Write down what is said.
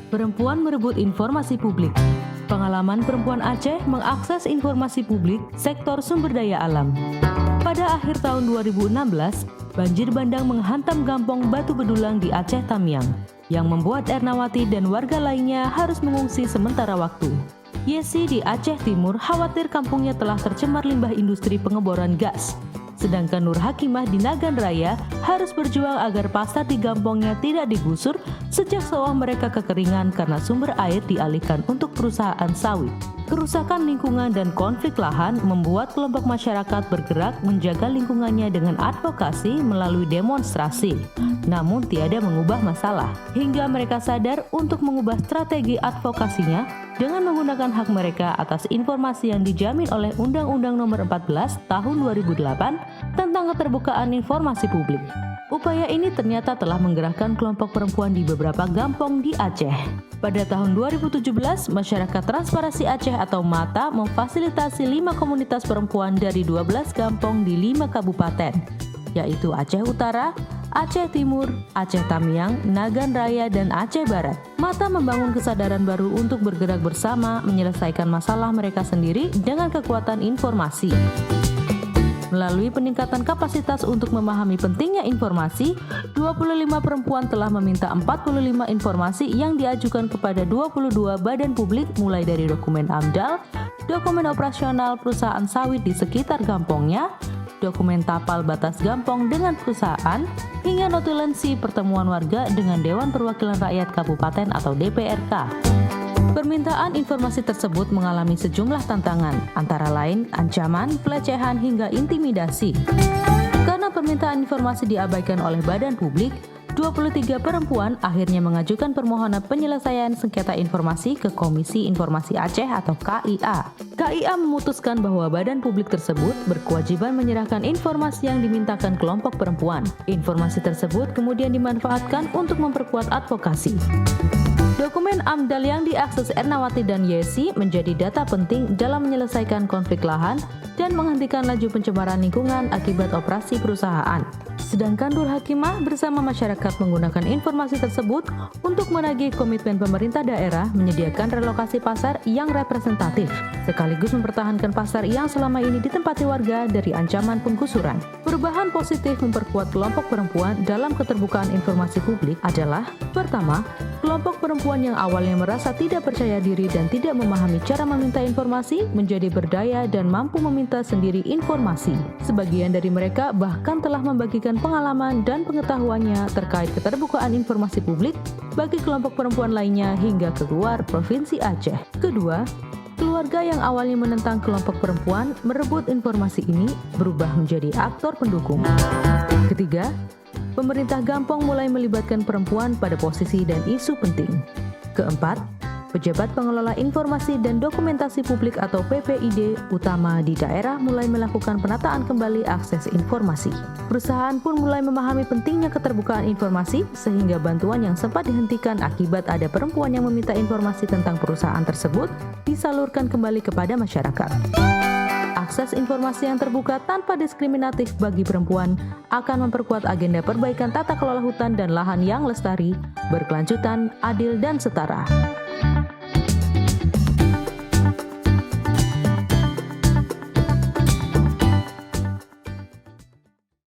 Perempuan merebut informasi publik. Pengalaman perempuan Aceh mengakses informasi publik sektor sumber daya alam. Pada akhir tahun 2016, banjir bandang menghantam Gampong Batu Bedulang di Aceh Tamiang, yang membuat Ernawati dan warga lainnya harus mengungsi sementara waktu. Yesi di Aceh Timur khawatir kampungnya telah tercemar limbah industri pengeboran gas. Sedangkan Nur Hakimah di Nagan Raya harus berjuang agar pasar di Gampongnya tidak digusur sejak sawah mereka kekeringan karena sumber air dialihkan untuk perusahaan sawit. Kerusakan lingkungan dan konflik lahan membuat kelompok masyarakat bergerak menjaga lingkungannya dengan advokasi melalui demonstrasi, namun tiada mengubah masalah, hingga mereka sadar untuk mengubah strategi advokasinya dengan menggunakan hak mereka atas informasi yang dijamin oleh Undang-Undang Nomor 14 Tahun 2008 tentang keterbukaan informasi publik. Upaya ini ternyata telah menggerakkan kelompok perempuan di beberapa gampong di Aceh. Pada tahun 2017, Masyarakat Transparansi Aceh atau MATA memfasilitasi 5 komunitas perempuan dari 12 gampong di 5 kabupaten, yaitu Aceh Utara, Aceh Timur, Aceh Tamiang, Nagan Raya, dan Aceh Barat. MATA membangun kesadaran baru untuk bergerak bersama menyelesaikan masalah mereka sendiri dengan kekuatan informasi. Melalui peningkatan kapasitas untuk memahami pentingnya informasi, 25 perempuan telah meminta 45 informasi yang diajukan kepada 22 badan publik mulai dari dokumen AMDAL, dokumen operasional perusahaan sawit di sekitar gampongnya, dokumen tapal batas gampong dengan perusahaan, hingga notulensi pertemuan warga dengan Dewan Perwakilan Rakyat Kabupaten atau DPRK. Permintaan informasi tersebut mengalami sejumlah tantangan, antara lain ancaman, pelecehan, hingga intimidasi. Karena permintaan informasi diabaikan oleh badan publik, 23 perempuan akhirnya mengajukan permohonan penyelesaian sengketa informasi ke Komisi Informasi Aceh atau KIA. KIA memutuskan bahwa badan publik tersebut berkewajiban menyerahkan informasi yang dimintakan kelompok perempuan. Informasi tersebut kemudian dimanfaatkan untuk memperkuat advokasi. Dokumen AMDAL yang diakses Ernawati dan Yesi menjadi data penting dalam menyelesaikan konflik lahan dan menghentikan laju pencemaran lingkungan akibat operasi perusahaan. Sedangkan Nur Hakimah bersama masyarakat menggunakan informasi tersebut untuk menagih komitmen pemerintah daerah menyediakan relokasi pasar yang representatif, sekaligus mempertahankan pasar yang selama ini ditempati warga dari ancaman penggusuran. Perubahan positif memperkuat kelompok perempuan dalam keterbukaan informasi publik adalah: pertama, kelompok perempuan yang awalnya merasa tidak percaya diri dan tidak memahami cara meminta informasi menjadi berdaya dan mampu meminta sendiri informasi. Sebagian dari mereka bahkan telah membagikan pengalaman dan pengetahuannya terkait keterbukaan informasi publik bagi kelompok perempuan lainnya hingga keluar Provinsi Aceh. Kedua, keluarga yang awalnya menentang kelompok perempuan merebut informasi ini berubah menjadi aktor pendukung. Ketiga, pemerintah Gampong mulai melibatkan perempuan pada posisi dan isu penting. Keempat, pejabat pengelola informasi dan dokumentasi publik atau PPID utama di daerah mulai melakukan penataan kembali akses informasi. Perusahaan pun mulai memahami pentingnya keterbukaan informasi sehingga bantuan yang sempat dihentikan akibat ada perempuan yang meminta informasi tentang perusahaan tersebut disalurkan kembali kepada masyarakat. Akses informasi yang terbuka tanpa diskriminatif bagi perempuan akan memperkuat agenda perbaikan tata kelola hutan dan lahan yang lestari, berkelanjutan, adil, dan setara.